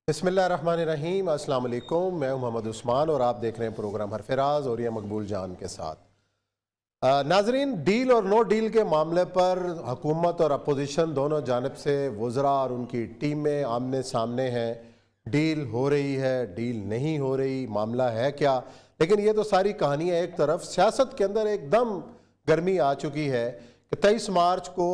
बिस्मिल्लाहिर्रहमानिर्रहीम, अस्सलाम वालेकुम। मैं हूं मोहम्मद उस्मान और आप देख रहे हैं प्रोग्राम हरफराज और ये मकबूल जान के साथ। नाजरीन, डील और नो डील के मामले पर हुकूमत और अपोजिशन दोनों जानब से वज़रा और उनकी टीमें आमने सामने हैं। डील हो रही है, डील नहीं हो रही, मामला है क्या? लेकिन ये तो सारी कहानियाँ एक तरफ, सियासत के अंदर एकदम गर्मी आ चुकी है कि 23 मार्च को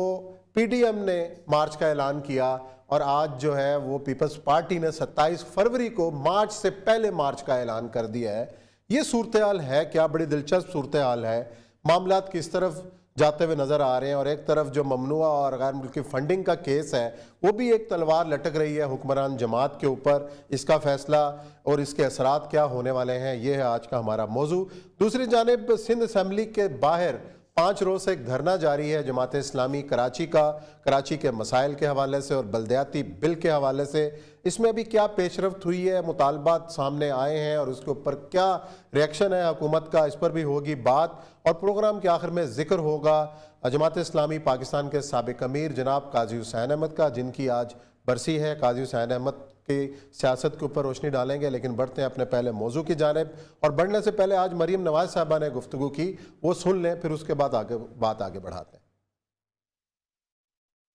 PDM ने मार्च का ऐलान किया और आज जो है वो पीपल्स पार्टी ने 27 फरवरी को मार्च से पहले मार्च का ऐलान कर दिया है। ये सूरत हाल है क्या? बड़ी दिलचस्प सूरत हाल है। मामलात किस तरफ जाते हुए नज़र आ रहे हैं और एक तरफ जो ममनुआ और गैर मुल्की फंडिंग का केस है वो भी एक तलवार लटक रही है हुक्मरान जमात के ऊपर। इसका फैसला और इसके असरात क्या होने वाले हैं, ये है आज का हमारा मौजू। दूसरी जानिब सिंध असम्बली के बाहर 5 रोज़ से एक धरना जारी है जमात इस्लामी कराची का, कराची के मसाइल के हवाले से और बल्दियाती बिल के हवाले से। इसमें अभी क्या पेशरफ्त हुई है, मुतालबात सामने आए हैं और उसके ऊपर क्या रिएक्शन है हुकूमत का, इस पर भी होगी बात। और प्रोग्राम के आखिर में जिक्र होगा जमात इस्लामी पाकिस्तान के साबिक अमीर जनाब काजी हुसैन अहमद का, जिनकी आज बरसी है। काजी हुसैन अहमद की सियासत के ऊपर रोशनी डालेंगे, लेकिन बढ़ते हैं अपने पहले मौजू की जानिब। और बढ़ने से पहले आज मरीम नवाज साहबा ने गुफ्तगू की, वो सुन लें, फिर उसके बाद बात आगे बढ़ाते हैं।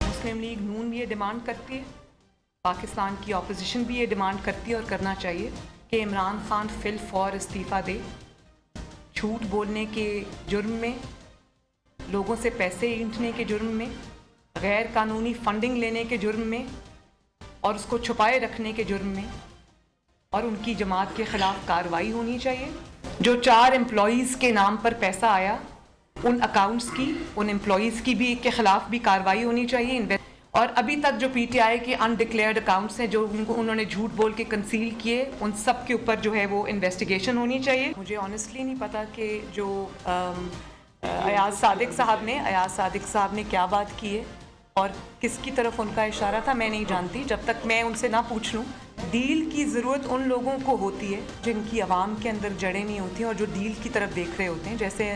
मुस्लिम लीग नून भी ये डिमांड करती है, पाकिस्तान की अपोजिशन भी ये डिमांड करती है और करना चाहिए कि इमरान खान फिल फौर इस्तीफ़ा दे। झूठ बोलने के जुर्म में, लोगों से पैसे ऐंठने के जुर्म में, गैर कानूनी फंडिंग लेने के जुर्म में और उसको छुपाए रखने के जुर्म में, और उनकी जमात के ख़िलाफ़ कार्रवाई होनी चाहिए। जो 4 एम्प्लॉयज़ के नाम पर पैसा आया, उन अकाउंट्स की, उन एम्प्लॉयज़ की भी के ख़िलाफ़ भी कार्रवाई होनी चाहिए। और अभी तक जो PTI के अनडिक्लेयर्ड अकाउंट्स हैं, जो उन्होंने झूठ बोल के कंसील किए, उन सब के ऊपर जो है वो इन्वेस्टिगेशन होनी चाहिए। मुझे ऑनेस्टली नहीं पता कि जो अयाज सादिक साहब ने क्या बात की है और किसकी तरफ उनका इशारा था, मैं नहीं जानती। जब तक मैं उनसे ना पूछ लूँ, डील की ज़रूरत उन लोगों को होती है जिनकी आवाम के अंदर जड़ें नहीं होती हैं और जो डील की तरफ देख रहे होते हैं। जैसे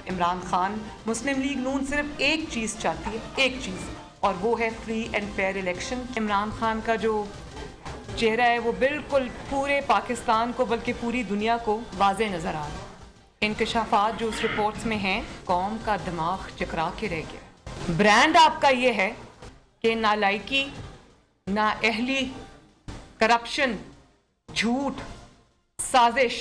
इमरान खान, मुस्लिम लीग नून सिर्फ एक चीज़ चाहती है, एक चीज़, और वो है free and fair election. Imran Khan का जो चेहरा है वो बिल्कुल पूरे पाकिस्तान को, बल्कि पूरी दुनिया को वाज़े नज़र आ रहा है। इंकशाफात जो उस रिपोर्ट्स में हैं, कौम का दिमाग चकरा के रह गया। ब्रांड आपका ये है कि नालायकी, नाअहली, करप्शन, झूठ, साजिश।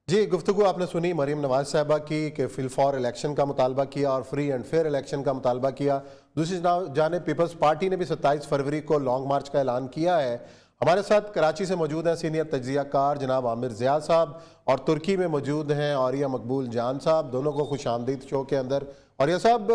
जी, गुफ्तगू आपने सुनी मरीम नवाज साहबा की कि फिल फॉर इलेक्शन का मुतालबा किया और फ्री एंड फेयर इलेक्शन का मुतालबा किया। दूसरी जानिब पीपल्स पार्टी ने भी 27 फरवरी को लॉन्ग मार्च का ऐलान किया है। हमारे साथ कराची से मौजूद हैं सीनियर तज्जियाकार जनाब आमिर ज़िया साहब, और तुर्की में मौजूद हैं औरिया मकबूल जान साहब। दोनों को खुश आमदीद शो के अंदर। और यह साहब,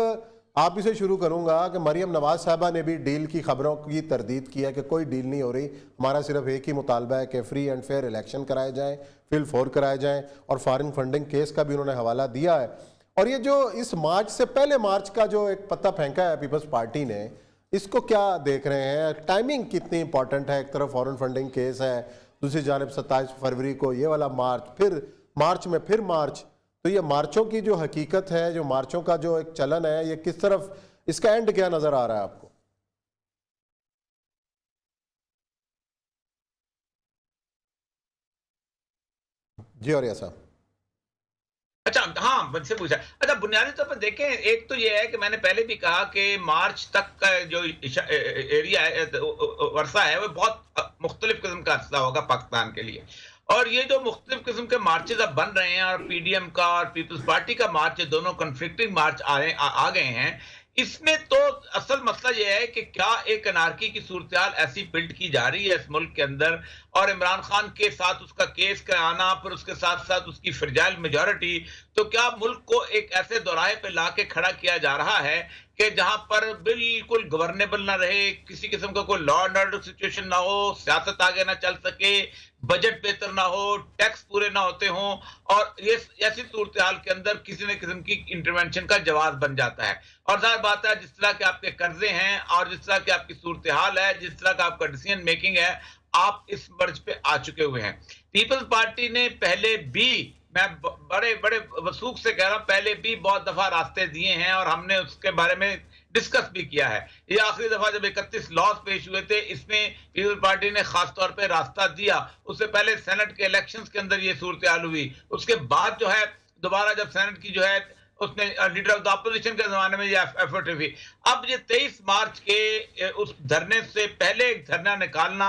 आप इसे शुरू करूंगा कि मरीम नवाज साहबा ने भी डील की खबरों की तरदीद की है कि कोई डील नहीं हो रही, हमारा सिर्फ एक ही मुतालबा है कि फ्री एंड फेयर इलेक्शन कराए जाएं, फिल फोर कराए जाएं, और फॉरेन फंडिंग केस का भी उन्होंने हवाला दिया है। और ये जो इस मार्च से पहले मार्च का जो एक पत्ता फेंका है पीपल्स पार्टी ने, इसको क्या देख रहे हैं? टाइमिंग कितनी इंपॉर्टेंट है? एक तरफ फॉरेन फंडिंग केस है, दूसरी जानब 27 फरवरी को ये वाला मार्च, फिर मार्च में फिर मार्च। तो ये मार्चों की जो हकीकत है, जो मार्चों का जो एक चलन है, ये किस तरफ, इसका एंड क्या नजर आ रहा है आपको? जी और ऐसा। अच्छा, हाँ, मुझसे पूछा। अच्छा, बुनियादी तौर पर देखें, एक तो ये है कि मैंने पहले भी कहा कि मार्च तक का जो एरिया है, वर्षा है, वो बहुत मुख्तलिफ किस्म का अरसा होगा पाकिस्तान के लिए। और ये जो मुख्तलिफ किस्म के मार्चेज अब बन रहे हैं, और PDM का और पीपल्स पार्टी का मार्च, दोनों कन्फ्लिक्टिंग मार्च आ गए हैं। इसमें तो असल मसला यह है कि क्या एक अनारकी की सूरत हाल ऐसी बिल्ड की जा रही है इस मुल्क के अंदर, और इमरान खान के साथ उसका केस कराना, फिर उसके साथ साथ उसकी फ्रजाइल मेजॉरिटी, तो क्या मुल्क को एक ऐसे दौराहे पे लाके खड़ा किया जा रहा है कि जहां पर बिल्कुल गवर्नेबल ना रहे, किसी किस्म का कोई लॉ एंड ऑर्डर सिचुएशन ना हो, सियासत आगे ना चल सके, बजट बेहतर ना हो, टैक्स पूरे ना होते हों, और ये ऐसी सूरत हाल के अंदर किसी न किस्म की इंटरवेंशन का जवाब बन जाता है। और जाहिर बात है, जिस तरह के आपके कर्जे हैं और जिस तरह की आपकी सूरत हाल है, जिस तरह का आपका डिसीजन मेकिंग है, आप इस मर्ज पे आ चुके हुए हैं। पीपल्स पार्टी ने पहले भी, मैं बड़े बड़े वसूख से कह रहा हूं, पहले भी बहुत दफा रास्ते दिए हैं और हमने उसके बारे में डिस्कस भी किया है। ये आखिरी दफा जब 31 लॉज पेश हुए थे, इसमें पीपल पार्टी ने खास तौर पे रास्ता दिया। उससे पहले सेनेट के इलेक्शंस के अंदर ये सूरत-हाल हुई। उसके बाद जो है दोबारा जब सेनेट की जो है उसने लीडर ऑफ द अपोजिशन के जमाने में ये एफर्ट हुई। अब ये 23 मार्च के उस धरने से पहले एक धरना निकालना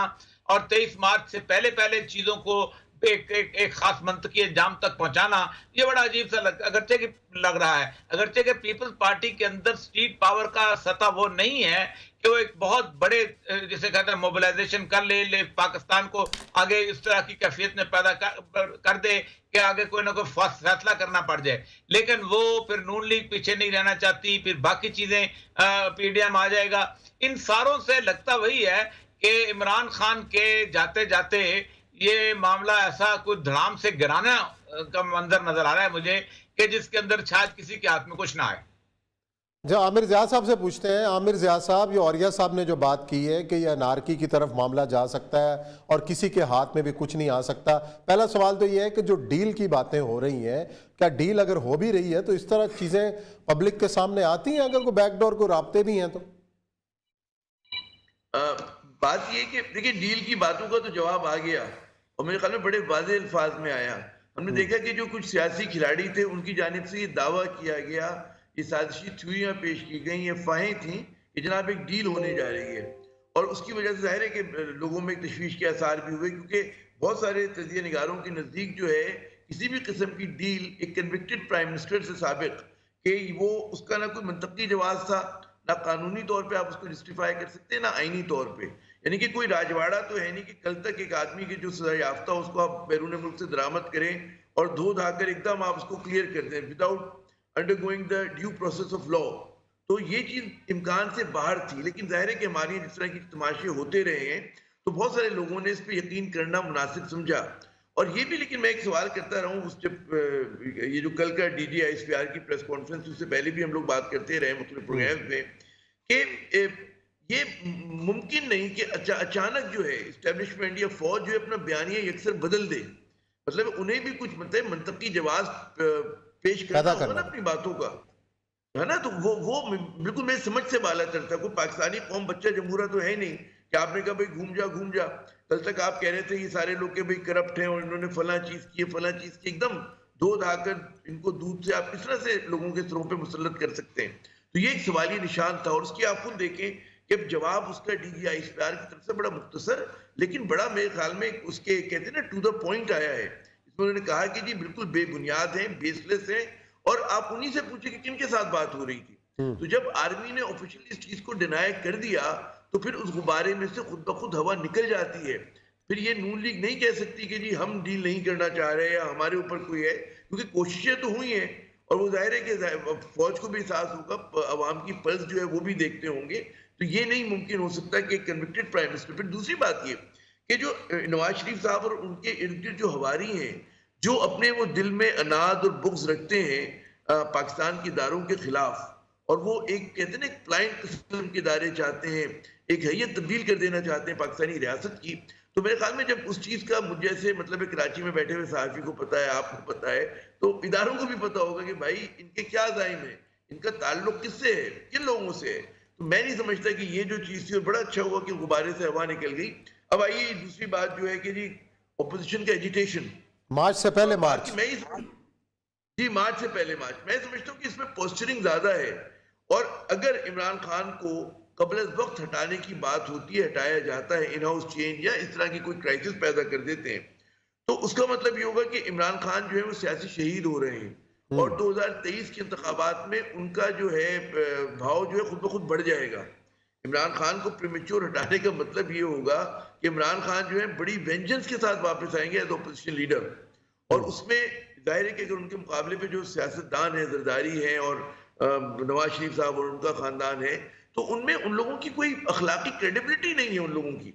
और 23 मार्च से पहले चीजों को एक खास मंतकी अंजाम तक पहुंचाना, ये बड़ा अजीब सा अगरचे कि लग रहा है। अगरचे के पीपल्स पार्टी के अंदर स्ट्रीट पावर का सतह वो नहीं है कि वो एक बहुत बड़े जिसे कहते हैं मोबिलाइजेशन कर ले पाकिस्तान को आगे इस तरह की कैफियत में पैदा कर दे कि आगे कोई ना कोई फैसला करना पड़ जाए। लेकिन वो फिर नून लीग पीछे नहीं रहना चाहती, फिर बाकी चीजें पीडीएम आ जाएगा। इन सारों से लगता वही है कि इमरान खान के जाते जाते ये मामला ऐसा कुछ धड़ाम से गिराना का मंजर नजर आ रहा है मुझे कि जिसके अंदर शायद किसी के हाथ में कुछ ना आए। जो आमिर ज़िया साहब से पूछते हैं, आमिर ज़िया साहब, ये औरिया साहब ने जो बात की है कि ये अनारकी की तरफ मामला जा सकता है और किसी के हाथ में भी कुछ नहीं आ सकता। पहला सवाल तो ये है कि जो डील की बातें हो रही हैं, क्या डील अगर हो भी रही है तो इस तरह चीज़ें पब्लिक के सामने आती हैं अगर कोई बैकडोर को राब्ते भी हैं तो? बात ये कि देखिए डील की बातों का तो जवाब आ गया और मेरे ख्याल में बड़े वाज़ेह अल्फाज में आया। हमने देखा कि जो कुछ सियासी खिलाड़ी थे उनकी जानिब से ये दावा किया गया, ये साजिशी थ्योरियां पेश की गई, ये फाहें थी कि जनाब एक डील होने जा रही है और उसकी वजह से जाहिर है कि लोगों में एक तशवीश के आसार भी हुए क्योंकि बहुत सारे तजिया निगारों के नज़दीक जो है किसी भी किस्म की डील एक कन्विक्टेड प्राइम मिनिस्टर से साबिक कि वो उसका ना कोई मंतकी जवाब था, ना कानूनी तौर पे आप उसको जस्टिफाई कर सकते हैं, ना आईनी तौर पे। यानी कि कोई राजवाड़ा तो है नहीं कि कल तक एक आदमी के जो सजा याफ्ता उसको आप बैरून मुल्क से दरामद करें और धो धाकर एकदम आप उसको क्लियर कर दें without undergoing the due process of law. तो ये चीज इम्कान से बाहर थी, लेकिन जाहिर है कि हमारे जिस तरह की तमाशे होते रहे हैं तो बहुत सारे लोगों ने इस पर यकीन करना मुनासिब समझा। और ये भी, लेकिन मैं एक सवाल करता रहा हूँ, जब ये जो कल का DGISPR की प्रेस कॉन्फ्रेंस, उससे पहले भी हम लोग बात करते रहे मुख्तलिफ प्रोग्राम में कि ये मुमकिन नहीं कि अचानक जो है इस्टेब्लिशमेंट या फौज जो है अपना बयानिया यकसर बदल दे। मतलब उन्हें भी कुछ मतलब मंतकी जवाब पेश करना होगा ना अपनी बातों का, है ना। तो वो बिल्कुल मेरी समझ से बाला करता है। कोई पाकिस्तानी कौम बच्चा जमहूरा तो है नहीं कि आपने कहा भाई घूम जा। कल तक आप कह रहे थे ये सारे लोग के भाई करप्ट हैं और इन्होंने फला चीज की एकदम धो धाकर इनको दूध से आप किस तरह से लोगों के सिरों पे मुसल्लत कर सकते हैं। तो ये एक सवाली निशान था और उसकी आप खुद देखें कि जवाब उसका DGISPR की तरफ से बड़ा मुख्तसर लेकिन बड़ा मेरे ख्याल में उसके कहते हैं ना टू द पॉइंट आया है। इसमें उन्होंने कहा कि जी बिल्कुल बेबुनियाद है, बेसलेस है और आप उन्हीं से पूछे कि किनके साथ बात हो रही थी। तो जब आर्मी ने ऑफिशियली इस चीज को डिनाई कर दिया तो फिर उस गुब्बारे में से खुद ब खुद हवा निकल जाती है। फिर ये नून लीग नहीं कह सकती कि जी हम डील नहीं करना चाह रहे या हमारे ऊपर कोई है, क्योंकि कोशिशें तो हुई हैं और वो जाहिर है कि फौज को भी एहसास होगा, अवाम की पल्स जो है वो भी देखते होंगे। तो ये नहीं मुमकिन हो सकता कि कन्विक्टेड प्राइम मिनिस्टर। फिर दूसरी बात ये कि जो नवाज शरीफ साहब और उनके इर्द गिर्द जो हवारी हैं, जो अपने वो दिल में अनाद और बुग़्ज़ रखते हैं पाकिस्तान के इदारों के खिलाफ, और वो एक कहते हैं ना एक प्लाइंट किस्म के इदारे चाहते हैं, एक हैयत तब्दील कर देना चाहते हैं पाकिस्तानी रियासत की। तो मेरे ख्याल में जब उस चीज़ का मुझे जैसे मतलब कराची में बैठे हुए सहाफ़ी को पता है, आपको पता है, तो इदारों को भी पता होगा कि भाई इनके क्या ज़ाइम है, इनका ताल्लुक किससे है, किन लोगों से है। तो मैं नहीं समझता कि ये जो चीज़ थी और बड़ा अच्छा हुआ कि गुब्बारे से हवा निकल गई। अब आइए दूसरी बात जो है कि जी ऑपोजिशन का एजिटेशन मार्च से पहले मार्च मार्च से पहले मार्च, मैं समझता हूँ कि इसमें पोस्चरिंग ज्यादा है। और अगर इमरान खान को कबल वक्त हटाने की बात होती है, हटाया जाता है, इन हाउस चेंज या इस तरह की कोई क्राइसिस पैदा कर देते हैं, तो उसका मतलब ये होगा कि इमरान खान जो है वो सियासी शहीद हो रहे हैं और 2023 के इंतखाबात में उनका जो है भाव जो है खुद ब खुद बढ़ जाएगा। इमरान खान को प्रीमेच्योर हटाने का मतलब ये होगा कि इमरान खान जो है बड़ी वेंजेंस के साथ वापस आएंगे एज ऑपोजिशन लीडर। और उसमें जाहिर है कि अगर उनके मुकाबले पे जो सियासतदान है, जरदारी है और नवाज शरीफ साहब और उनका खानदान है, तो उनमें उन लोगों की कोई अखलाकी क्रेडिबिलिटी नहीं है उन लोगों की।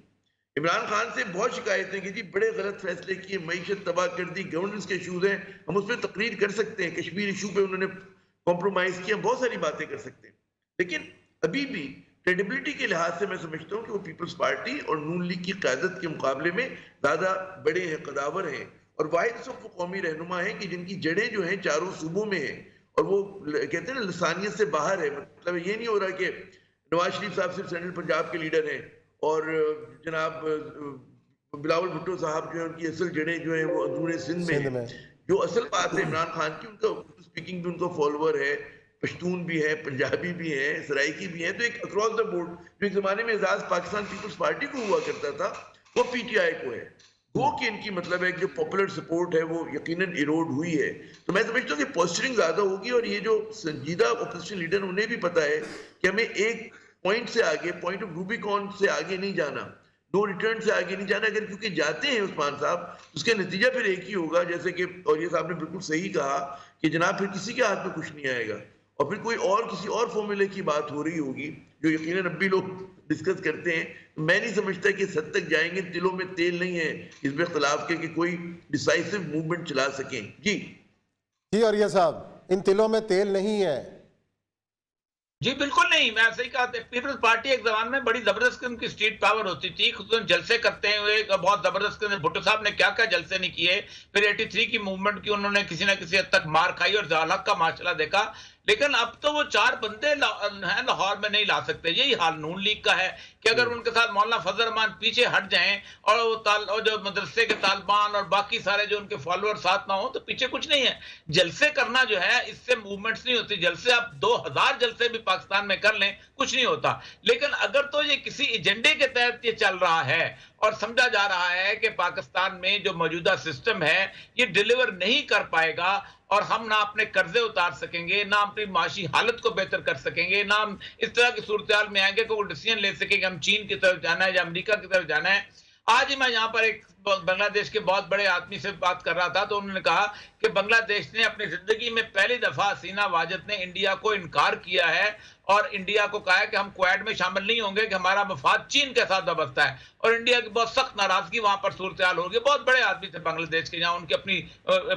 इमरान खान से बहुत शिकायतें कि जी बड़े गलत फैसले किए, मईशत तबाह कर दी, गवर्नेंस के इशूज हैं, हम उस पर तकरीर कर सकते हैं, कश्मीर इशू पे उन्होंने कॉम्प्रोमाइज किया, बहुत सारी बातें कर सकते हैं, लेकिन अभी भी क्रेडिबिलिटी के लिहाज से मैं समझता हूँ कि वो पीपल्स पार्टी और नून लीग की क़यादत के मुकाबले में ज़्यादा बड़े हैं, कदावर हैं और वाहिद सब वो कौमी रहनुमा हैं कि जिनकी जड़ें जो हैं चारों सूबों में हैं और वो कहते हैं ना लसानियत से बाहर है। मतलब ये नहीं हो रहा कि नवाज शरीफ साहब सिर्फ सेंट्रल पंजाब के लीडर हैं और जनाब बिलावल भुट्टो साहब जो है उनकी असल जड़ें जो है वो अंदरूनी सिंध में है। जो असल बात है इमरान खान की, उनका स्पीकिंग भी उनका फॉलोअर है, पश्तून भी है, पंजाबी भी है, सराइकी भी है। तो एक अक्रॉस द बोर्ड जो एक जमाने में एजाज पाकिस्तान पीपल्स पार्टी को हुआ करता था वो पीटीआई को है। वो कि इनकी मतलब है जो पॉपुलर सपोर्ट है वो यकीनन इरोड हुई है। तो मैं समझता हूँ कि पोस्टरिंग ज्यादा होगी और ये जो संजीदा ओपोजिशन लीडर उन्हें भी पता है कि हमें एक पॉइंट से आगे, पॉइंट ऑफ रूबिकॉन से आगे नहीं जाना, नो रिटर्न से आगे नहीं जाना। अगर क्योंकि जाते हैं उस्मान साहब, उसका नतीजा फिर एक ही होगा, जैसे कि और ये साहब ने बिल्कुल सही कहा कि जनाब फिर किसी के हाथ में कुछ नहीं आएगा और फिर कोई और किसी और फॉर्मूले की बात हो रही होगी जो यकीनन अब भी लोग डिस्कस करते हैं। मैं नहीं समझता कि इस हद तक जाएंगे, दिलों में तेल नहीं है इसमें इख्तिलाफ के कि कोई डिसाइसिव मूवमेंट चला सकें। जी और ये साहब, इन तिलों में तेल नहीं है। जी बिल्कुल नहीं, मैं सही कहा। पीपल्स पार्टी एक जमाने में बड़ी जबरदस्त उनकी स्ट्रीट पावर होती थी, खुद जलसे करते हुए बहुत जबरदस्त। भुट्टो साहब ने क्या क्या जलसे नहीं किए। फिर 83 की मूवमेंट की उन्होंने किसी ना किसी हद तक मार खाई और जालक का माशला देखा। लेकिन अब तो वो 4 बंदे हैं लाहौर में नहीं ला सकते। यही हाल नून लीग का है कि अगर उनके साथ मौलाना फजल रहमान पीछे हट जाएं और वो जो मदरसे के तालिबान और बाकी सारे जो उनके फॉलोअर साथ ना हो तो पीछे कुछ नहीं है। जलसे करना जो है इससे मूवमेंट्स नहीं होती। जलसे आप 2000 जलसे भी पाकिस्तान में कर लें कुछ नहीं होता। लेकिन अगर तो ये किसी एजेंडे के तहत ये चल रहा है और समझा जा रहा है कि पाकिस्तान में जो मौजूदा सिस्टम है ये डिलीवर नहीं कर पाएगा और हम ना अपने कर्जे उतार सकेंगे, ना अपनी माशी हालत को बेहतर कर सकेंगे, ना हम इस तरह की सूरत में आएंगे कोई डिसीजन ले सकेंगे हम चीन की तरफ जाना है या अमेरिका की तरफ जाना है। आज ही मैं यहाँ पर एक बांग्लादेश के बहुत बड़े आदमी से बात कर रहा था तो उन्होंने कहा कि बांग्लादेश ने अपनी जिंदगी में पहली दफा हसीना वाजिद ने इंडिया को इनकार किया है और इंडिया को कहा है कि हम क्वाड में शामिल नहीं होंगे कि हमारा मफाद चीन के साथ वाबस्ता है। और इंडिया की बहुत सख्त नाराजगी वहां पर सूरत हाल होगी। बहुत बड़े आदमी थे बांग्लादेश के, जहां उनकी अपनी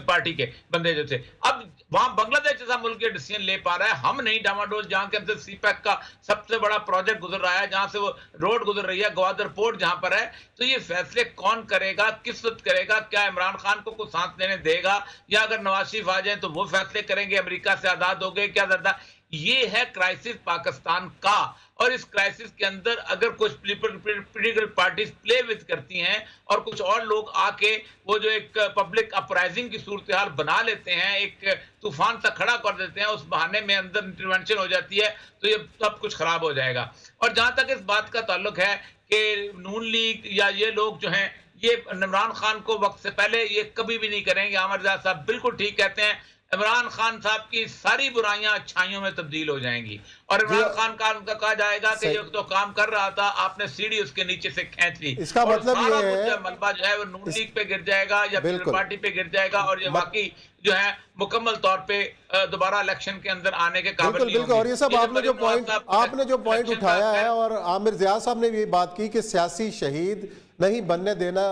पार्टी के बंदे जो थे। अब वहां बांग्लादेश जैसा मुल्क ये डिसीजन ले पा रहा है, हम नहीं डामाडोल। जहां के अंदर सीपैक का सबसे बड़ा प्रोजेक्ट गुजर रहा है, जहां से वो रोड गुजर रही है, ग्वादर पोर्ट जहां पर है। तो ये फैसले कौन करेगा, किस वक्त करेगा? क्या इमरान खान को कुछ सांस लेने देगा या अगर नवाज शरीफ आ जाए तो वो फैसले करेंगे, अमेरिका से आजाद हो गए क्या ज्यादा? ये है क्राइसिस पाकिस्तान का। और इस क्राइसिस के अंदर अगर कुछ पॉलिटिकल पार्टीज प्ले विद करती हैं और कुछ और लोग आके वो जो एक पब्लिक अपराइजिंग की सूरत हाल बना लेते हैं, एक तूफान सा खड़ा कर देते हैं, उस बहाने में अंदर इंटरवेंशन हो जाती है तो ये सब कुछ खराब हो जाएगा। और जहां तक इस बात का ताल्लुक है कि नून लीग या ये लोग जो हैं ये इमरान खान को वक्त से पहले ये कभी भी नहीं करेंगे। आमिर जाद साहब बिल्कुल ठीक कहते हैं, इमरान खान साहब की सारी बुराइयां अच्छाइयों में तब्दील हो जाएंगी और इमरान खान का उनका कहा जाएगा कि जो तो काम कर रहा था आपने सीढ़ी उसके नीचे से खींच ली। इसका मतलब ये है मलबा जो है वो नून लीग पे गिर जाएगा या पीपल्स पार्टी पे गिर जाएगा और ये बाकी जो है मुकम्मल तौर पे दोबारा इलेक्शन के अंदर आने के काबिल नहीं होंगे। और ये सब आपने जो पॉइंट उठाया है और आमिर ज़िया साहब ने भी बात की कि सियासी शहीद नहीं बनने देना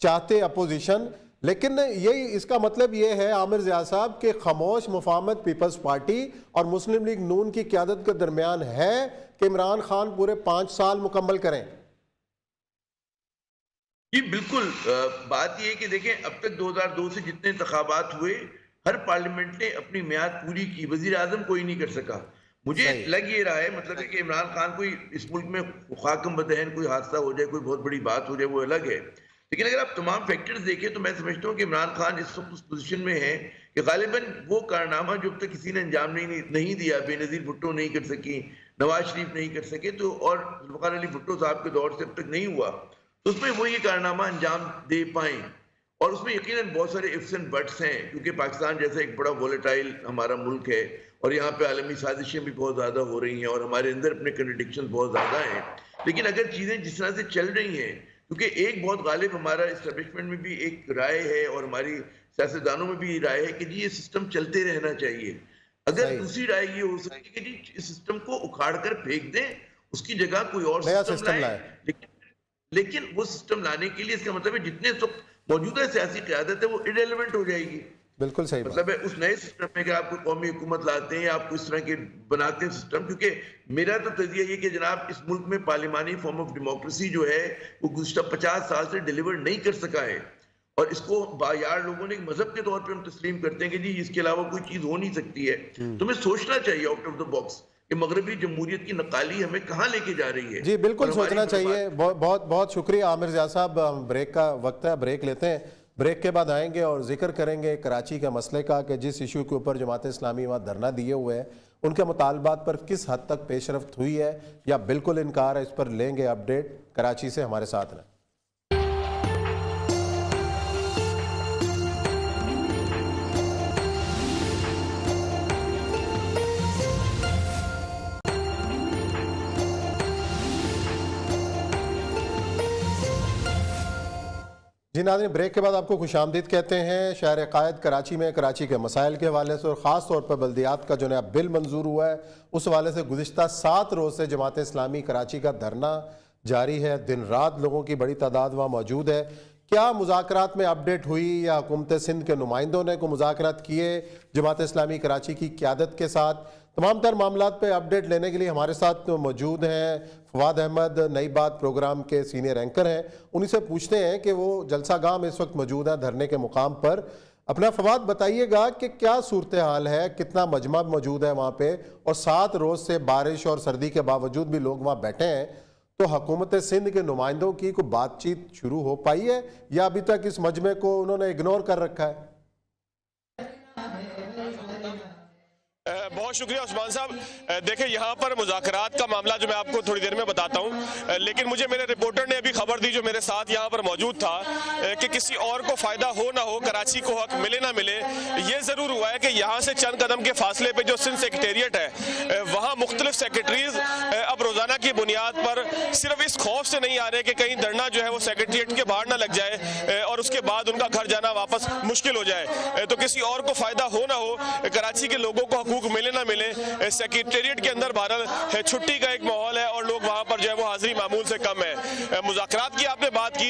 चाहते अपोजिशन। लेकिन यही इसका मतलब ये है आमिर ज़िया साहब कि खामोश मुफाहमत पीपल्स पार्टी और मुस्लिम लीग नून की क़यादत के दरमियान है कि इमरान खान पूरे 5 साल मुकम्मल करें। जी बिल्कुल। बात यह है कि देखें अब तक 2002 से जितने इंतखाबात हुए हर पार्लियामेंट ने अपनी मियाद पूरी की, वजीर आजम कोई नहीं कर सका। मुझे लग ये रहा है मतलब है कि इमरान खान कोई इस मुल्क में खाकम बदहन कोई हादसा हो जाए, कोई बहुत बड़ी बात हो जाए वो अलग है। लेकिन अगर आप तमाम फैक्टर्स देखें तो मैं समझता हूँ कि इमरान खान इस वक्त उस पोजीशन में है कि गालिबन वो कारनामा जो अब तक किसी ने अंजाम नहीं दिया, बेनज़ीर भुट्टो नहीं कर सकी, नवाज शरीफ नहीं कर सके, तो और जुल्फ़िकार अली भुट्टो साहब के दौर से अब तक नहीं हुआ, तो उसमें वो ये कारनामा अंजाम दे पाए। और उसमें यकीनन बहुत सारे इफ्स एंड बट्स हैं क्योंकि पाकिस्तान जैसा एक बड़ा वोलेटाइल हमारा मुल्क है और यहाँ पे आलमी साजिशें भी बहुत ज़्यादा हो रही हैं और हमारे अंदर अपने कंट्रडिक्शन बहुत ज़्यादा हैं। लेकिन अगर चीज़ें जिस तरह से चल रही हैं, क्योंकि एक बहुत गालिब हमारा इस्टेब्लिशमेंट में भी एक राय है और हमारी सियासतदानों में भी राय है कि जी ये सिस्टम चलते रहना चाहिए। अगर दूसरी राय ये हो सकती है कि जी इस सिस्टम को उखाड़ कर फेंक दें, उसकी जगह कोई और सिस्टम लाए। लेकिन वो सिस्टम लाने के लिए इसका मतलब है जितने मौजूदा सियासी क़यादत है वो इरेलेवेंट हो जाएगी। बिल्कुल सही मतलब है उस नए सिस्टम में कि आप कोई कौमी हुकूमत लाते हैं, आप इस तरह के बनाते हैं सिस्टम। क्योंकि मेरा तो तज़िया ये कि जनाब इस मुल्क में पार्लिमानी फॉर्म ऑफ डेमोक्रेसी जो है वो गुज़श्ता 50 साल से डिलीवर नहीं कर सका है और इसको बायार लोगों ने एक मजहब के तौर पे हम तस्लीम करते हैं कि जी इसके अलावा कोई चीज हो नहीं सकती है। तो हमें सोचना चाहिए आउट ऑफ द बॉक्स कि मगरबी जमहूरियत की नकाली हमें कहाँ लेके जा रही है। जी बिल्कुल और हमारी सोचना बर्बादी- चाहिए। बहुत बहुत शुक्रिया आमिर ज़िया साहब। ब्रेक का वक्त है, ब्रेक लेते हैं। ब्रेक के बाद आएंगे और जिक्र करेंगे कराची के मसले का कि जिस इशू के ऊपर जमात इस्लामी वहाँ धरना दिए हुए है उनके मुतालबात पर किस हद तक पेशरफ्त हुई है या बिल्कुल इनकार है, इस पर लेंगे अपडेट। कराची से हमारे साथ रहें। जी नाज़रीन, ब्रेक के बाद आपको खुशामदीद कहते हैं। शहर कायद कराची में कराची के मसाइल के हवाले से और ख़ास तौर पर बल्दियात का जो नया बिल मंजूर हुआ है उस हवाले से गुज़िश्ता 7 रोज़ से जमात इस्लामी कराची का धरना जारी है। दिन रात लोगों की बड़ी तादाद वहाँ मौजूद है। क्या मुज़ाकरात में अपडेट हुई या हुकूमत सिंध के नुमाइंदों ने को मुज़ाकरात किए जमात इस्लामी कराची की क़यादत के साथ? तमाम तर मामलात पे अपडेट लेने के लिए हमारे साथ मौजूद हैं फवाद अहमद, नई बात प्रोग्राम के सीनियर एंकर हैं। उन्हीं से पूछते हैं कि वो जलसा गाह में इस वक्त मौजूद है धरने के मुकाम पर। अपना फवाद बताइएगा कि क्या सूरत हाल है, कितना मजमा मौजूद है वहाँ पे, और 7 रोज़ से बारिश और सर्दी के बावजूद भी लोग वहाँ बैठे हैं, तो हुकूमत सिंध के नुमाइंदों की कोई बातचीत शुरू हो पाई है या अभी तक इस मजमे को उन्होंने इग्नोर कर रखा है? बहुत शुक्रिया उस्मान साहब। देखिए यहाँ पर मुज़ाकरात का मामला जो मैं आपको थोड़ी देर में बताता हूँ, लेकिन मुझे मेरे रिपोर्टर ने अभी खबर दी जो मेरे साथ यहाँ पर मौजूद था कि किसी और को फ़ायदा हो ना हो, कराची को हक मिले ना मिले, ये ज़रूर हुआ है कि यहाँ से चंद कदम के फासले पे जो सिंध सेक्रेटेरिएट है वहाँ मुख्तलिफ सेक्रेटरीज अब रोज़ाना की बुनियाद पर सिर्फ इस खौफ से नहीं आ रहे कि कहीं धरना जो है वो सेक्रेटेरिएट के बाहर ना लग जाए और उसके बाद उनका घर जाना वापस मुश्किल हो जाए। तो किसी और को फ़ायदा हो ना हो, कराची के लोगों को हकूक मिले ना मिले, सेक्रेटेरिएट के अंदर बहरहाल छुट्टी का एक माहौल है और लोग वहां पर जो है वो हाजिरी मामूल से कम है। मुज़ाकरात की आपने बात की,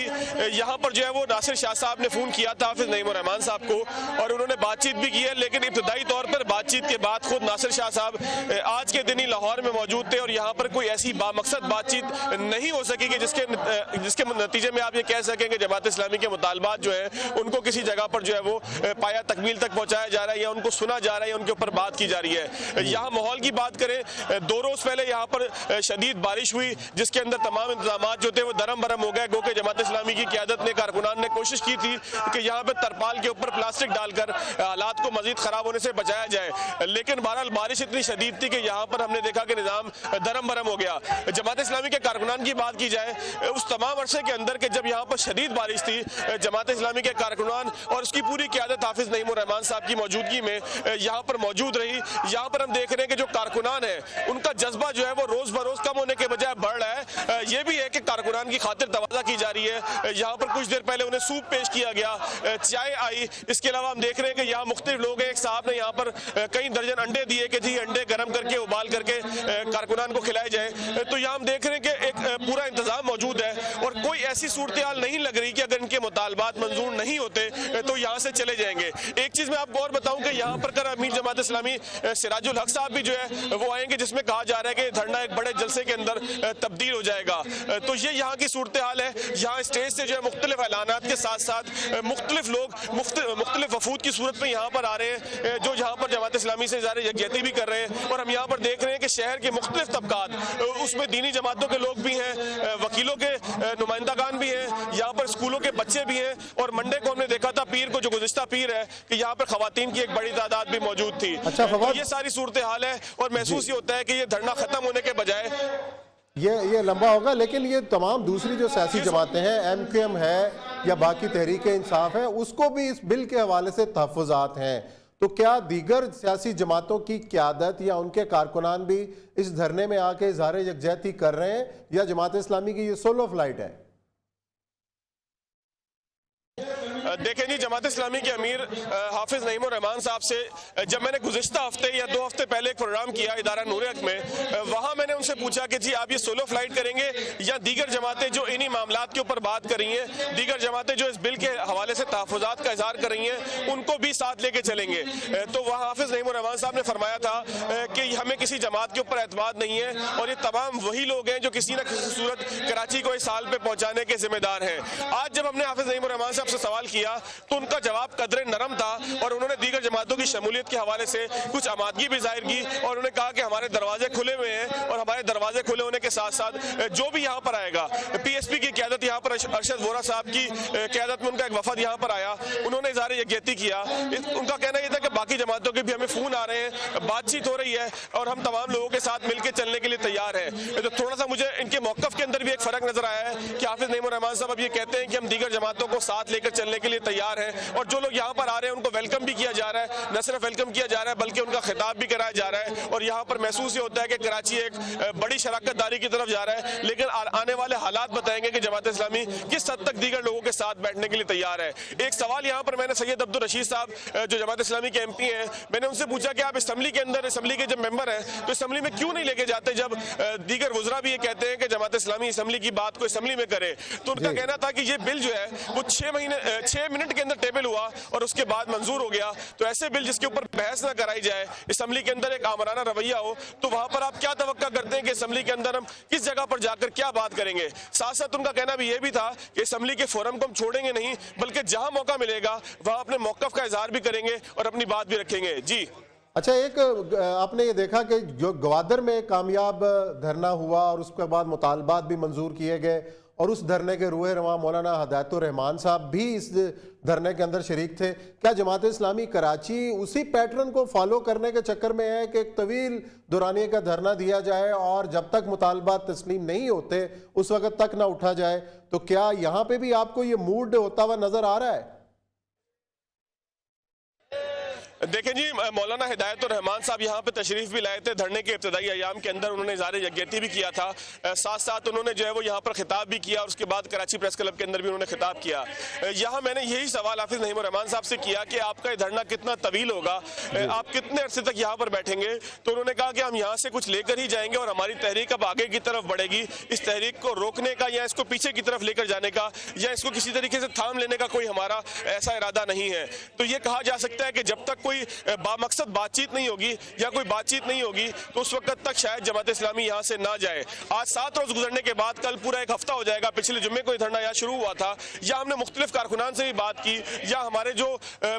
यहाँ पर जो है वो नासिर शाह साहब ने फ़ोन किया था हाफिज नईम रहमान साहब को और उन्होंने बातचीत भी की है, लेकिन इब्तदाई तौर पर बातचीत के बाद खुद नासिर शाह साहब आज के दिन ही लाहौर में मौजूद थे और यहाँ पर कोई ऐसी बामकसद बातचीत नहीं हो सकी कि जिसके नतीजे में आप ये कह सकें कि जमात इस्लामी के मुतालबात जो है उनको किसी जगह पर जो है वो पाया तकमील तक पहुँचाया जा रहा है या उनको सुना जा रहा है या उनके ऊपर बात की जा रही है। यहाँ माहौल की बात करें, 2 रोज पहले यहाँ पर शदीद बारिश हुई जिसके अंदर तमाम इंतजाम जो थे वो दरम बरम हो गए। गो के जमात इस्लामी की क़यादत ने, कारकुनान ने कोशिश की थी कि यहाँ पे तरपाल के ऊपर प्लास्टिक डालकर हालात को मजीद खराब होने से बचाया जाए, लेकिन बहरहाल बारिश इतनी शदीद थी कि यहाँ पर हमने देखा कि निज़ाम दरम बरम हो गया। जमात इस्लामी के कारकुनान की बात की जाए, उस तमाम अरसे के अंदर के जब यहाँ पर शदीद बारिश थी, जमात इस्लामी के कारकुनान और उसकी पूरी क़यादत हाफिज नईम रहमान साहब की मौजूदगी में यहाँ पर मौजूद रही। यहाँ पर हम देख रहे हैं कि जो कारकुनान है उनका जज्बा जो है वो रोज बरोज कम होने के बजाय बढ़ रहा है। ये भी है कि कारकुनान की खातिर तवाज़ा की जा रही है। यहाँ पर कुछ देर पहले उन्हें सूप पेश किया गया, चाय आई। इसके अलावा हम देख रहे हैं कि यहाँ मुख्तलिफ लोग हैं। एक साहब ने यहाँ पर कई दर्जन अंडे दिए कि जी अंडे गर्म करके उबाल करके कारकुनान को खिलाए जाए। तो यहाँ हम देख रहे हैं कि एक पूरा इंतजाम मौजूद है और कोई ऐसी सूरत हाल नहीं लग रही कि अगर इनके मुतालबात मंजूर नहीं होते तो यहाँ से चले जाएंगे। एक चीज मैं आपको और बताऊं कि यहाँ पर कर अमीर जमात इस्लामी सिराजुल हक साहब भी जो है वो आएंगे, जिसमें कहा जा रहा है कि धरना एक बड़े जलसे के अंदर तब्दील हो जाएगा। तो ये यहाँ की सूरत हाल है। यहाँ स्टेज से जो है मुख्तलिफ ऐलानात के साथ साथ मुख्तलिफ लोग मुख्तलिफ वफूद की सूरत में यहाँ पर आ रहे हैं जो यहाँ पर जमात इस्लामी से ज़ाहिर यकजहती भी कर रहे हैं। और हम यहाँ पर देख रहे हैं कि शहर के मुख्तलिफ तबकात, उसमें दीनी जमातों के लोग भी हैं, वकीलों के नुमाइंदागान भी हैं, यहाँ पर स्कूलों के बच्चे भी हैं। और मंडे को हमने देखा था पीर को, जो गुज़िश्ता पीर है, कि यहाँ पर खवातीन की एक बड़ी तादाद भी मौजूद थी। अच्छा, तो ये सारी सूरत हाल है और महसूस ये होता है कि ये धरना खत्म होने के बजाय ये लंबा होगा, लेकिन ये तमाम दूसरी जो सियासी जमातें हैं, MQM है या बाकी तहरीक इंसाफ है, उसको भी इस बिल के हवाले से तहफ़्फ़ुज़ात हैं। तो क्या दीगर सियासी जमातों की क़यादत या उनके कारकुनान भी इस धरने में आके इज़हार यकजहती कर रहे हैं या जमात इस्लामी की ये सोलो फ्लाइट है? देखें जी, जमात इस्लामी के अमीर हाफिज नईम रहमान साहब से जब मैंने गुज़िश्ता हफ्ते या 2 हफ्ते पहले एक प्रोग्राम किया इदारा नूर हक में, वहाँ मैंने उनसे पूछा कि जी आप ये सोलो फ्लाइट करेंगे या दीगर जमातें जो इन्हीं मामलात के ऊपर बात कर रही हैं, दीगर जमातें जो इस बिल के हवाले से तहफ़्फ़ुज़ात का इज़हार कर रही हैं, उनको भी साथ लेके चलेंगे। तो वहाँ हाफिज नईम रहमान साहब ने फरमाया था कि हमें किसी जमात के ऊपर एतमाद नहीं है और ये तमाम वही लोग हैं जो किसी न किसी सूरत कराची को इस हाल पे पहुँचाने के जिम्मेदार हैं। आज जब हमने हाफिज नईम रहमान साहब से सवाल किया किया तो उनका जवाब कदरे नरम था और उन्होंने दीगर जमातों की शमूलियत के हवाले से कुछ आमादगी भी जाहिर की और उन्होंने कहा कि हमारे दरवाजे खुले हुए हैं और हमारे दरवाजे खुले होने के साथ साथ जो भी यहाँ पर आएगा, पीएसपी की क़यादत यहाँ पर अरशद वोरा साहब की क़यादत में उनका एक वफद यहाँ पर आया, उन्होंने इज़हार यकजहती किया। उनका कहना यह था कि बाकी जमातों के भी हमें फ़ोन आ रहे हैं, बातचीत हो रही है और हम तमाम लोगों के साथ मिलकर चलने के लिए तैयार हैं। तो थोड़ा सा मुझे इनके मौक़िफ़ के अंदर भी एक फ़र्क नजर आया है कि हाफिज़ नईमुर रहमान साहब अब ये कहते हैं कि हम दीगर जमातों को साथ लेकर चलने के लिए तैयार हैं और जो लोग यहाँ पर आ रहे हैं उनको वेलकम भी किया जा रहा है, न सिर्फ वेलकम किया जा रहा है बल्कि उनका खिताब भी कराया जा रहा है और यहाँ पर महसूस ये होता है कि कराची एक बड़ी शराकतदारी की तरफ जा रहा है। लेकिन आने वाले हालात बताएंगे कि जमात इस्लामी किस हद तक दीगर लोगों के साथ बैठने के लिए तैयार है। एक सवाल यहाँ पर मैंने सैयद अब्दुल रशीद साहब जो जमात इस्लामी के एमपी हैं, मैंने उनसे पूछा कि आप असेंबली के अंदर, असेंबली के जब मेंबर हैं तो असेंबली में क्यों नहीं लेके जाते जब दीगर वुज़रा भी ये कहते हैं कि जमात इस्लामी असेंबली की बात को असेंबली में करे। तो उनका कहना था कि ये बिल जो है वो 6 मिनट के अंदर टेबल हुआ और उसके बाद मंजूर हो गया। तो ऐसे बिल जिसके ऊपर बहस ना कराई जाए, असेंबली के अंदर एक आमराना रवैया हो, तो वहां पर आप क्या तवक्का करते हैं कि असेंबली के अंदर हम किस जगह पर जाकर क्या बात करेंगे। साथ साथ उनका कहना भी यह भी था कि असेंबली के फोरम को हम छोड़ेंगे नहीं बल्कि जहां मौका मिलेगा वहां अपने मौक़िफ़ का इजहार भी करेंगे और अपनी बात भी रखेंगे। जी अच्छा, एक आपने ये देखा कि जो गवादर में कामयाब धरना हुआ और उसके बाद मुतालबात भी मंजूर किए गए और उस धरने के रूह रवां मौलाना हिदायतुर रहमान साहब भी इस धरने के अंदर शरीक थे। क्या जमात इस्लामी कराची उसी पैटर्न को फॉलो करने के चक्कर में है कि एक तवील दुरानिये का धरना दिया जाए और जब तक मुतालबात तस्लीम नहीं होते उस वक्त तक ना उठा जाए? तो क्या यहाँ पे भी आपको ये मूड होता हुआ नजर आ रहा है? देखें जी, मौलाना हिदायतुर रहमान साहब यहाँ पे तशरीफ भी लाए थे धरने के इब्तदाई अयाम के अंदर, उन्होंने इज़हार यकजहती भी किया था, साथ साथ उन्होंने जो है वो यहाँ पर खिताब भी किया और उसके बाद कराची प्रेस क्लब के अंदर भी उन्होंने खिताब किया। यहाँ मैंने यही सवाल हाफिज़ नईमुर रहमान साहब से किया कि आपका ये धरना कितना तवील होगा, आप कितने अरसे तक यहाँ पर बैठेंगे? तो उन्होंने कहा कि हम यहाँ से कुछ लेकर ही जाएंगे और हमारी तहरीक अब आगे की तरफ बढ़ेगी। इस तहरीक को रोकने का या इसको पीछे की तरफ लेकर जाने का या इसको किसी तरीके से थाम लेने का कोई हमारा ऐसा इरादा नहीं है। तो ये कहा जा सकता है कि जब तक कोई बामकसद बातचीत नहीं होगी या कोई बातचीत नहीं होगी तो उस वक्त तक शायद जमात इस्लामी यहाँ से ना जाए। आज 7 रोज गुजरने के बाद कल पूरा एक हफ्ता हो जाएगा। पिछले जुम्मे को धरना यहाँ शुरू हुआ था, या हमने मुख्तलिफ कारकुनान से भी बात की या हमारे जो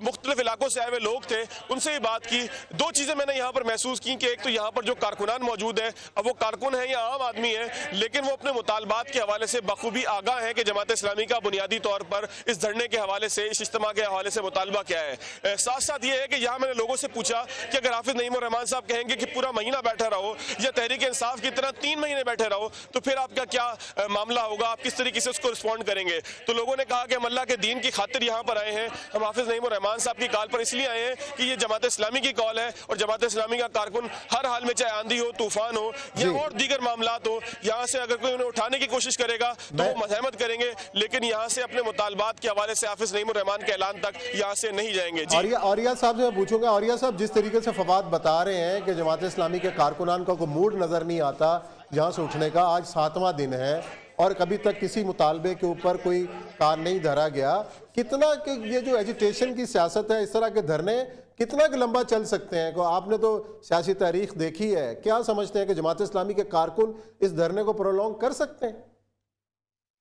मुख्तलिफ इलाकों से आए हुए लोग थे उनसे भी बात की। 2 चीजें मैंने यहाँ पर महसूस की कि एक तो यहाँ पर जो कारकुनान मौजूद है, अब वो कारकुन है या आम आदमी है, लेकिन वो अपने मुतालबात के हवाले से बखूबी आगाह है कि जमात इस्लामी का बुनियादी तौर पर इस धरने के हवाले से, इस इज्तिमा के हवाले से मुतालबा क्या है। साथ साथ ये है कि यहाँ मैंने लोगों से पूछा कि अगर हाफिज़ नईमुर रहमान साहब कहेंगे कि पूरा महीना बैठे रहो या तहरीक इंसाफ की तरह 3 महीने बैठे रहो तो फिर आपका क्या मामला होगा, आप किस तरीके से उसको रिस्पॉन्ड करेंगे? तो लोगों ने कहा कि हम अल्लाह के दीन की खातिर यहाँ पर आए हैं, हम हाफिज़ नईमुर रहमान साहब की कॉल पर इसलिए आए हैं कि ये जमात इस्लामी की कॉल है और जमात इस्लामी का कारकुन हर हाल में, चाहे आंधी हो, तूफान हो या और दीगर मामलात हो, यहाँ से अगर कोई उन्हें उठाने की कोशिश करेगा तो वो मज़ाहमत करेंगे, लेकिन यहाँ से अपने मुतालबात के हवाले से हाफिज़ नईमुर रहमान के ऐलान तक यहाँ से नहीं जाएंगे। औरिया साहब से मैं पूछूंगा, औरिया साहब जिस तरीके से फवाद बता रहे हैं कि जमात इस्लामी के कारकुनान का कोई मूड नजर नहीं आता यहाँ से उठने का, आज 7वां दिन है और कभी तक किसी मुतालबे के ऊपर कोई कान नहीं धरा गया, कितना कि ये जो एजिटेशन की सियासत है, इस तरह के धरने कितना लंबा चल सकते हैं? को आपने तो सियासी तारीख देखी है, क्या समझते हैं कि जमात इस्लामी के कारकुन इस धरने को प्रोलॉन्ग कर सकते हैं?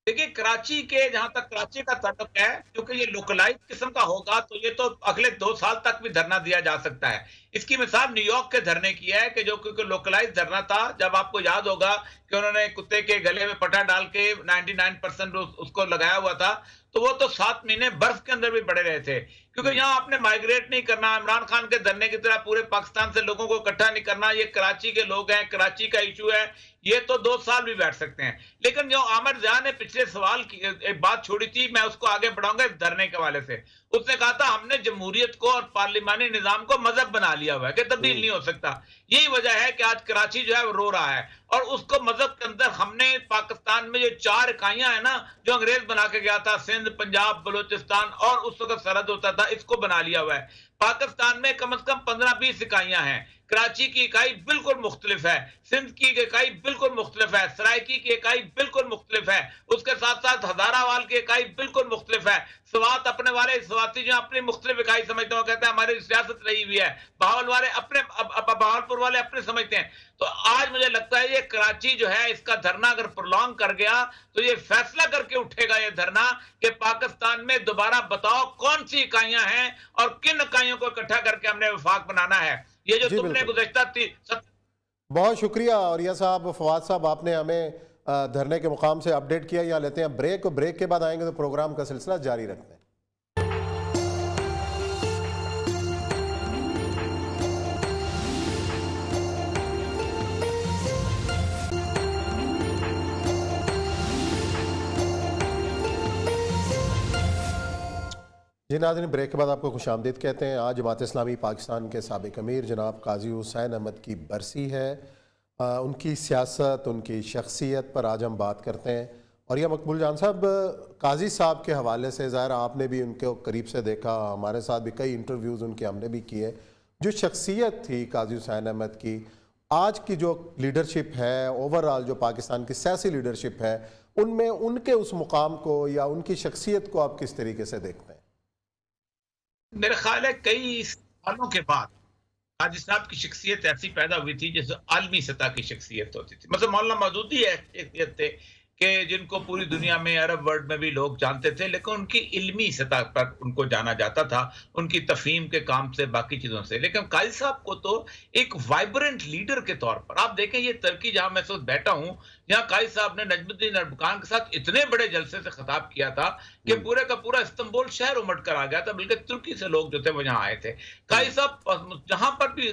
देखिए, कराची के, जहां तक कराची का ताल्लुक है, क्योंकि ये लोकलाइज किस्म का होगा तो ये तो अगले 2 साल तक भी धरना दिया जा सकता है। इसकी मिसाल न्यूयॉर्क के धरने की है कि जो क्योंकि लोकलाइज धरना था, जब आपको याद होगा कि उन्होंने कुत्ते के गले में पटा डाल के 99% उसको लगाया हुआ था, तो वो तो 7 महीने बर्फ के अंदर भी पड़े रहे थे, क्योंकि यहाँ आपने माइग्रेट नहीं करना, इमरान खान के धरने की तरह पूरे पाकिस्तान से लोगों को इकट्ठा नहीं करना, ये कराची के लोग हैं, कराची का इशू है, ये तो 2 साल भी बैठ सकते हैं। लेकिन जो आमिर ज़िया ने पिछले सवाल की एक बात छोड़ी थी, मैं उसको आगे बढ़ाऊंगा इस धरने के हवाले से। उसने कहा था हमने जमहूरियत को और पार्लिमानी निजाम को मजहब बना लिया हुआ है कि तब्दील नहीं हो सकता। यही वजह है कि आज कराची जो है वो रो रहा है और उसको मजहब के अंदर हमने पाकिस्तान में जो 4 इकाइयां है ना, जो अंग्रेज बना के गया था, सिंध, पंजाब, बलूचिस्तान और उस वक्त सरहद होता था, इसको बना लिया हुआ है। पाकिस्तान में कम से कम 15-20 इकाइयां हैं। कराची की इकाई बिल्कुल मुख्तलिफ है, सिंध की इकाई बिल्कुल मुख्तलिफ है, सरायकी की इकाई बिल्कुल मुख्तलिफ है, उसके साथ साथ हजारावाल की इकाई बिल्कुल मुख्तलिफ है। स्वात अपने वाले स्वाती जो अपनी मुख्तलिफ इकाई समझते हैं, वो कहते हैं हमारी सियासत रही हुई है। बहावल वाले अपने, बहावलपुर वाले अपने समझते हैं। तो आज मुझे लगता है ये कराची जो है इसका धरना अगर प्रोलॉन्ग कर गया तो ये फैसला करके उठेगा ये धरना कि पाकिस्तान में दोबारा बताओ कौन सी इकाइयां हैं और किन इकाइयों को इकट्ठा करके हमने वफाक बनाना है। ये जो जी, तुमने बिल्कुल। गुज़श्ता बहुत शुक्रिया औरिया साहब, फवाद साहब, आपने हमें धरने के मुकाम से अपडेट किया। यहाँ लेते हैं ब्रेक, और ब्रेक के बाद आएंगे तो प्रोग्राम का सिलसिला जारी रखते हैं। जी नाज़रीन, ब्रेक के बाद आपको खुशामदीद कहते हैं। आज जमात इस्लामी पाकिस्तान के साबिक अमीर जनाब काजी हुसैन अहमद की बरसी है। उनकी सियासत, उनकी शख्सियत पर आज हम बात करते हैं। और यह मकबूल जान साहब, काजी साहब के हवाले से ज़ाहिर आपने भी उनके करीब से देखा, हमारे साथ भी कई इंटरव्यूज़ उनके हमने भी किए। जो शख्सियत थी काजी हुसैन अहमद की, आज की जो लीडरशिप है, ओवरऑल जो पाकिस्तान की सियासी लीडरशिप है, उनमें उनके उस मुकाम को या उनकी शख्सियत को आप किस तरीके से देखते हैं? मेरा ख्याल है कई सालों के बाद काजी साहब की शख्सियत ऐसी पैदा हुई थी जैसे आलमी सतह की शख्सियत होती थी। मतलब मौलाना मौदूदी है शख्सियत थे कि जिनको पूरी दुनिया में, अरब वर्ल्ड में भी लोग जानते थे, लेकिन उनकी इल्मी सतह पर उनको जाना जाता था, उनकी तफहीम के काम से, बाकी चीज़ों से। लेकिन काजी साहब को तो एक वाइब्रेंट लीडर के तौर पर आप देखें, ये टर्की जहां मैं इस वक्त बैठा हूं, यहाँ काजी साहब ने नजमुद्दीन अरबकान के साथ इतने बड़े जलसे से खिताब किया था कि पूरे का पूरा इस्तांबुल शहर उमड़ कर आ गया था, बल्कि तुर्की से लोग जो थे वो यहाँ आए थे। काजी साहब जहां पर भी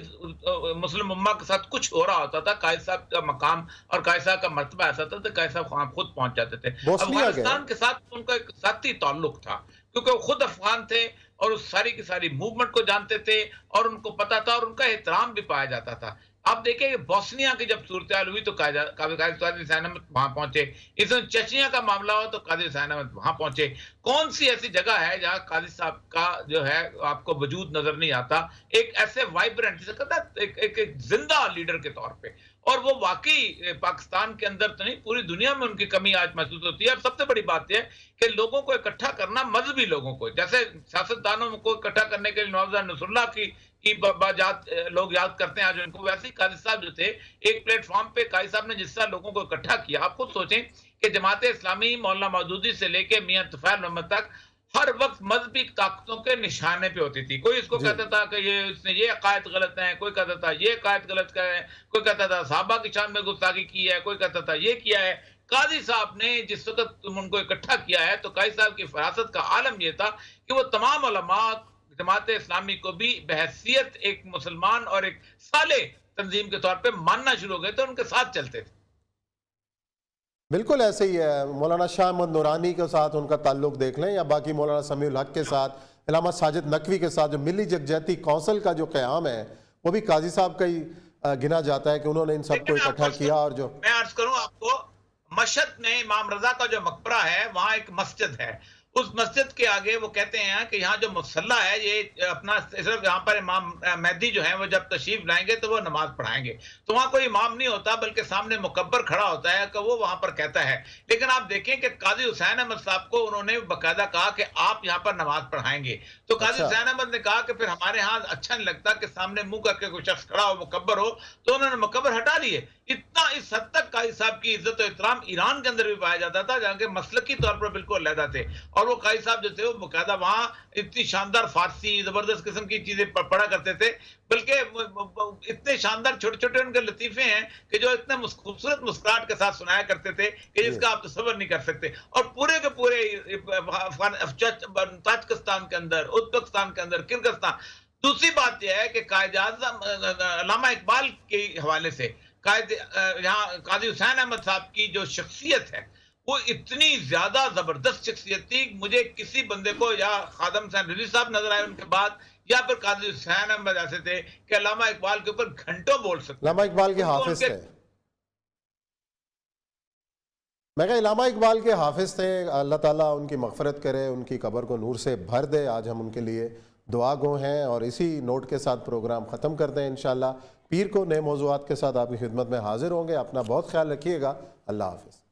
मुस्लिम उम्मा के साथ कुछ हो रहा होता था, काजी साहब का मकाम और काजी साहब का मर्तबा ऐसा था तो काजी साहब वहां खुद पहुंच जाते थे। अफगानिस्तान के साथ उनका एक साथी ताल्लुक था, क्योंकि वो खुद अफगान थे और उस सारी की सारी मूवमेंट को जानते थे और उनको पता था और उनका एहतराम भी पाया जाता था। आप देखिए बोस्निया की जब सूरत हाल हुई तो काजी हुसैन अहमद वहां पहुंचे। इस चेचिया का मामला हो तो काजी हुसैन अहमद वहां पहुंचे। कौन सी ऐसी जगह है जहां काजी साहब का जो है आपको वजूद नजर नहीं आता, एक ऐसे वाइब्रेंट, जिसे कहता है एक जिंदा लीडर के तौर पे। और वो वाकई पाकिस्तान के अंदर तो नहीं, पूरी दुनिया में उनकी कमी आज महसूस होती है। और सबसे बड़ी बात यह कि लोगों को इकट्ठा करना, मजहबी लोगों को, जैसे सियासतदानों को इकट्ठा करने के लिए नवाब नसरुल्लाह की लोग याद करते हैं आज उनको, वैसे ही काजी साहब जो थे, एक प्लेटफॉर्म पे काजी साहब ने जिस तरह लोगों को इकट्ठा किया। आप खुद सोचें कि जमात इस्लामी मौलाना मौदूदी से लेके मियां तुफैल मोहम्मद तक हर वक्त मजहबी ताकतों के निशाने पे होती थी। कोई इसको कहता था कि ये अकायद गलत है, कोई कहता था ये अकायद गलत है, कोई कहता था साहबा की शान में गुस्ताखी की है, कोई कहता था ये किया है। काजी साहब ने जिस वक्त उनको इकट्ठा किया है तो काजी साहब की फरासत का आलम यह था कि वो तमाम उलमा जमात इस्लामी को भी बहैसियत एक मुसलमान और एक साले तंजीम के तौर पे मानना शुरू हो गए, तो उनके साथ चलते थे। बिल्कुल ऐसे ही है। मौलाना शाह अहमद नूरानी के साथ उनका ताल्लुक देख लें, या बाकी मौलाना समीउल हक के साथ, इलामा साजिद नकवी के साथ, जो मिली यकजहती कौंसिल का जो क़याम है वो भी काजी साहब का ही गिना जाता है कि उन्होंने इन सबको इकट्ठा किया। और जो मैं अर्ज करूं आपको, मशहद में इमाम रजा का जो मकबरा है, वहां एक मस्जिद है। उस मस्जिद के आगे वो कहते हैं कि यहाँ जो मुसल्ला है, ये अपना सिर्फ यहाँ पर इमाम मेहदी जो है वो जब तशरीफ लाएंगे तो वो नमाज पढ़ाएंगे, तो वहाँ कोई इमाम नहीं होता बल्कि सामने मुकब्बर खड़ा होता है कि वो वहां पर कहता है। लेकिन आप देखें कि काजी हुसैन अहमद साहब को उन्होंने बाकायदा कहा कि आप यहाँ पर नमाज पढ़ाएंगे, तो काजी हुसैन अहमद ने कहा कि फिर हमारे यहाँ अच्छा नहीं लगता कि सामने मुंह करके कोई शख्स खड़ा हो, मुकब्बर हो, तो उन्होंने मुकब्बर हटा लिए। इतना इस हद तक काजी साहब की इज्जत और एहतराम ईरान के अंदर भी पाया जाता था, जहाँ के मसलकी तौर पर बिल्कुल अलहदा थे। और वो काजी साहब जो थे वो मुकादा वहां इतनी शानदार फारसी जबरदस्त किस्म की चीजें पढ़ा करते थे, बल्कि इतने शानदार छोटे छोटे उनके लतीफे हैं कि जो इतने खूबसूरत मुस्कुराहट के साथ सुनाया करते थे कि जिसका आप तसव्वुर नहीं कर सकते। और पूरे के पूरे ताजिकिस्तान के अंदर, उज्बेकिस्तान के अंदर, किर्गिस्तान। दूसरी बात यह है कि कायदे आज़म अल्लामा इकबाल के हवाले से यहाँ काजी हुसैन अहमद साहब की जो शख्सियत है वो इतनी ज्यादा जबरदस्त शख्सियत थी, मुझे किसी बंदे को, या खादम हुसैन रिजवी साहब नजर आए उनके बाद, या फिर काजी हुसैन अहमद ऐसे थे कि अल्लामा इकबाल के ऊपर घंटों बोल सकते। अल्लामा इकबाल के हाफिज थे, मैं कहा इलामा इकबाल के हाफिज थे। अल्लाह ताला उनकी मग़फ़िरत करे, उनकी कब्र को नूर से भर दे। आज हम उनके लिए दुआ गो हैं। और इसी नोट के साथ प्रोग्राम ख़त्म करते हैं। इंशाअल्लाह पीर को नए मौज़ूआत के साथ आपकी खिदमत में हाजिर होंगे। अपना बहुत ख्याल रखिएगा। अल्लाह हाफ़िज़।